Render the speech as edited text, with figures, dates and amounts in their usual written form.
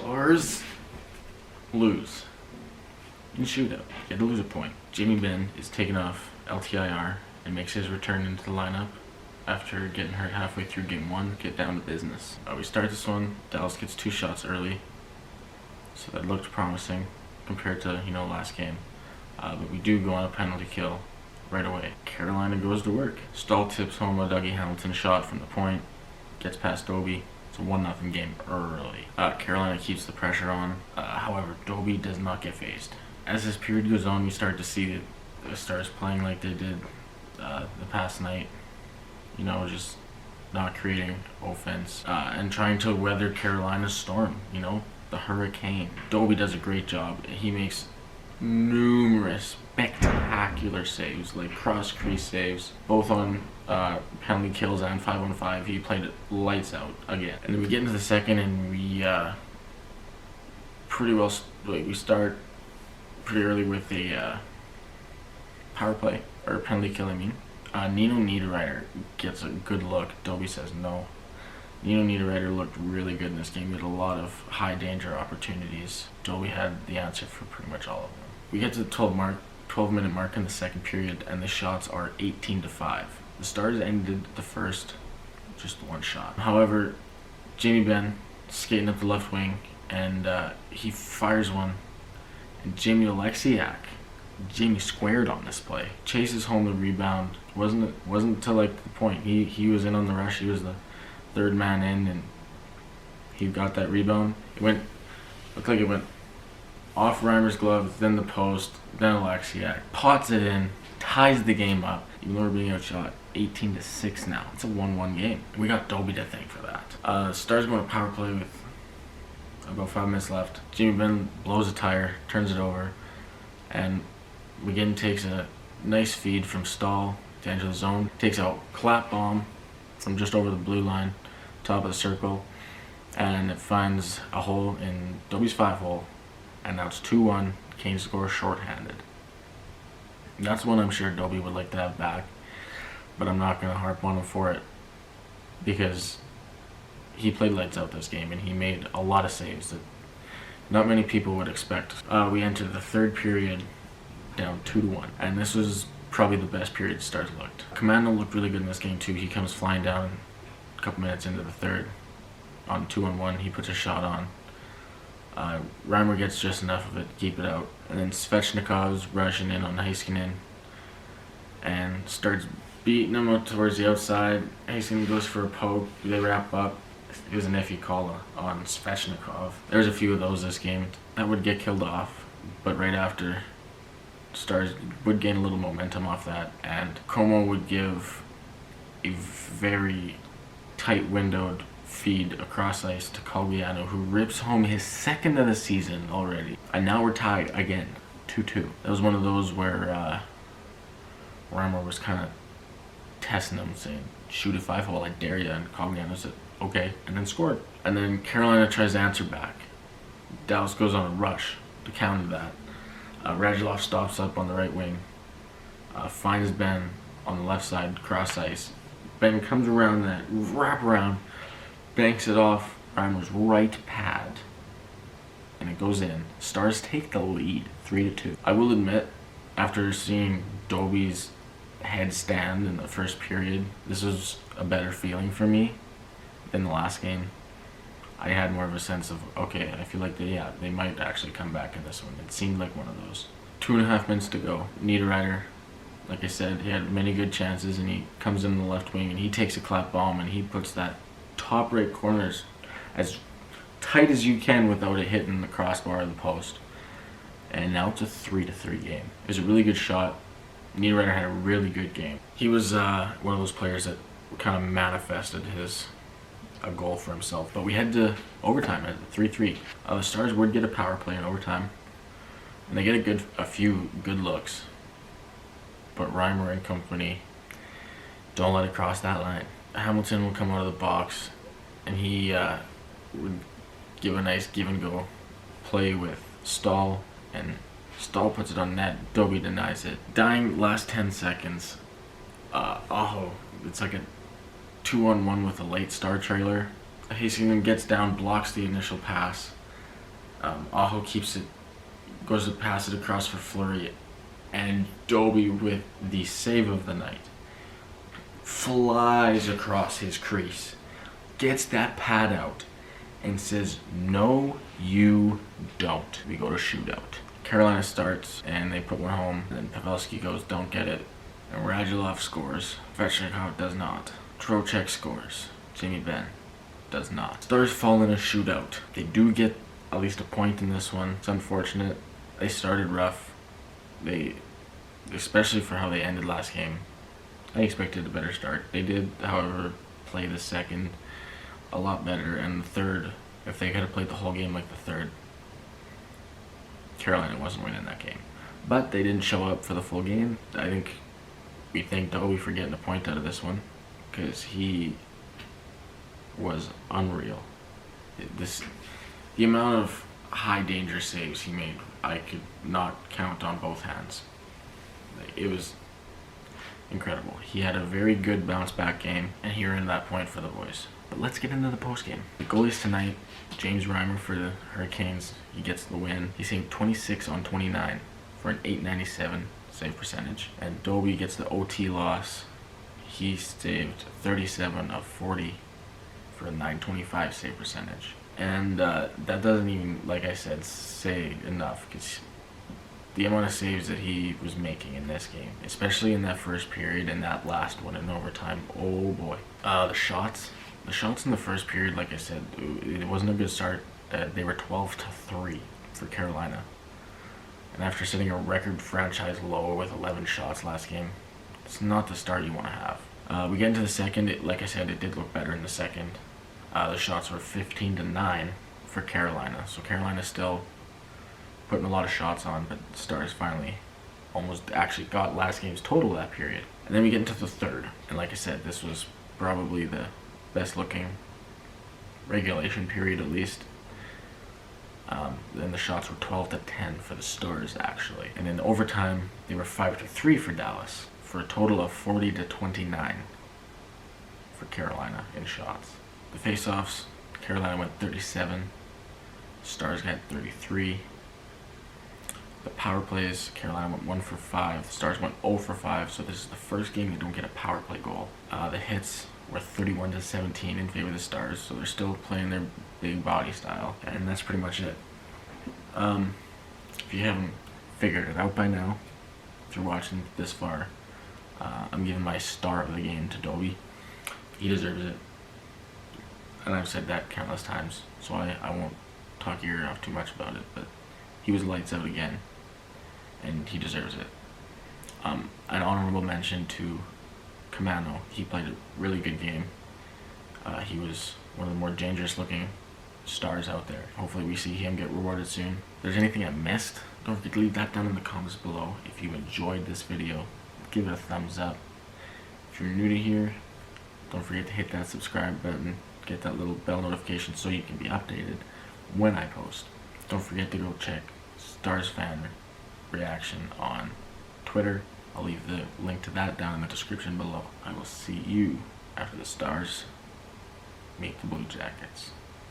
Stars lose in shootout. Get to lose a point. Jamie Benn is taken off LTIR and makes his return into the lineup after getting hurt halfway through game one. Get down to business. We start this one. Dallas gets 2 shots early, so that looked promising compared to last game. But we do go on a penalty kill right away. Carolina goes to work. Stahl tips home a Dougie Hamilton shot from the point, gets past Doby. It's a 1-0 game early. Carolina keeps the pressure on. However, Doby does not get phased. As this period goes on, we start to see the Stars playing like they did the past night. Just not creating offense and trying to weather Carolina's storm. The hurricane. Doby does a great job. He makes numerous spectacular saves, like cross crease saves, both on penalty kills and 5-on-5. He played it lights out again. And then we get into the second, and we we start pretty early with a power play, or penalty kill, Nino Niederreiter gets a good look. Doby says no. Nino Niederreiter looked really good in this game. He had a lot of high danger opportunities. Doby had the answer for pretty much all of them. We get to the 12-minute mark in the second period, and the shots are 18-5. The Stars ended the first just 1 shot. However, Jamie Benn skating up the left wing, and he fires one, and Jamie squared on this play. Chases home the rebound. Wasn't until the point. He was in on the rush. He was the third man in, and he got that rebound. Looked like it went off Reimer's glove, then the post, then Alexiak pots it in, ties the game up. Even though we're being outshot 18-6 now. It's a 1-1 game. We got Doby to thank for that. Stars going to power play with about 5 minutes left. Jamie Benn blows a tire, turns it over, and McGinn takes a nice feed from Stahl to enter the zone. Takes a clap bomb from just over the blue line, top of the circle, and it finds a hole in Doby's 5-hole, and now it's 2-1. Kane scores shorthanded. That's one I'm sure Doby would like to have back, but I'm not going to harp on him for it because he played lights out this game and he made a lot of saves that not many people would expect. We entered the third period down 2-1, and this was probably the best period Stars looked. Commando looked really good in this game too. He comes flying down a couple minutes into the third on 2-on-1. He puts a shot on. Reimer gets just enough of it to keep it out, and then Svechnikov's rushing in on Heiskanen and starts beating him up towards the outside. Heiskanen goes for a poke. They wrap up. It was an iffy call on Svechnikov. There's a few of those this game that would get killed off, but right after, Stars would gain a little momentum off that, and Como would give a very tight windowed feed across ice to Colbiano, who rips home his second of the season already. And now we're tied again, 2-2. That was one of those where Reimer was kind of testing him, saying, shoot a 5-hole, I dare you, and Colbiano said, okay, and then scored. And then Carolina tries to answer back. Dallas goes on a rush to counter that. Radulov stops up on the right wing, finds Ben on the left side, cross ice. Ben comes around that wrap around, banks it off Reimer's right pad, and it goes in. Stars take the lead, 3-2. I will admit, after seeing Doby's head stand in the first period, this was a better feeling for me than the last game. I had more of a sense of, okay, I feel like they might actually come back in this one. It seemed like one of those. 2.5 minutes to go. Niederreiter, like I said, he had many good chances, and he comes in the left wing, and he takes a clap bomb, and he puts that top right corner as tight as you can without it hitting the crossbar or the post. And now it's a 3-3 game. It was a really good shot. Niederreiter had a really good game. He was one of those players that kind of manifested a goal for himself. But we head to overtime at 3-3. The Stars would get a power play in overtime, and they get a few good looks. But Reimer and company don't let it cross that line. Hamilton will come out of the box, and he would give a nice give-and-go play with Stahl, and Stahl puts it on net. Doby denies it. Dying last 10 seconds. It's like a 2-on-1 with a late Star trailer. Heiskanen gets down, blocks the initial pass, Aho keeps it, goes to pass it across for Fleury, and Doby with the save of the night flies across his crease, gets that pad out, and says, "No, you don't." We go to shootout. Carolina starts, and they put one home. Then Pavelski goes, "Don't get it." And Radulov scores. Svechnikov does not. Trocheck scores. Jamie Benn does not. Stars fall in a shootout. They do get at least a point in this one. It's unfortunate. They started rough. They, especially for how they ended last game, I expected a better start. They did, however, play the second a lot better, and the third, if they could have played the whole game like the third, Carolina wasn't winning that game. But they didn't show up for the full game. I think we thank Doby for getting a point out of this one, because he was unreal. The amount of high danger saves he made, I could not count on both hands. It was incredible. He had a very good bounce back game, and he earned that point for the boys. But let's get into the post game. The goalies tonight, James Reimer for the Hurricanes, he gets the win. He saved 26 on 29 for an .897 save percentage. And Doby gets the OT loss. He saved 37 of 40 for a .925 save percentage. And that doesn't even, like I said, say enough, because the amount of saves that he was making in this game, especially in that first period and that last one in overtime, oh boy. The shots in the first period, like I said, it wasn't a good start. They were 12-3 for Carolina. And after setting a record franchise low with 11 shots last game, it's not the start you want to have. We get into the second, like I said, it did look better in the second. The shots were 15-9 for Carolina. So Carolina still putting a lot of shots on, but the Stars finally almost actually got last game's total that period. And then we get into the third, and like I said, this was probably the best looking regulation period, at least. Then the shots were 12-10 for the Stars, actually. And in overtime, they were 5-3 for Dallas, for a total of 40-29 for Carolina in shots. The face-offs, Carolina went 37, Stars got 33. The power plays, Carolina went 1 for 5. The Stars went 0 for 5, so this is the first game they don't get a power play goal. The hits were 31-17 in favor of the Stars, so they're still playing their big body style, and that's pretty much it. If you haven't figured it out by now, if you're watching this far, I'm giving my star of the game to Doby. He deserves it, and I've said that countless times, so I won't talk your ear off too much about it, but he was lights out again, and he deserves it. An honorable mention to Kamano. He played a really good game. He was one of the more dangerous looking Stars out there. Hopefully we see him get rewarded soon. If there's anything I missed, don't forget to leave that down in the comments below. If you enjoyed this video, give it a thumbs up. If you're new to here, don't forget to hit that subscribe button, get that little bell notification so you can be updated when I post. Don't forget to go check Stars Fan Reaction on Twitter. I'll leave the link to that down in the description below. I will see you after the Stars meet the Blue Jackets.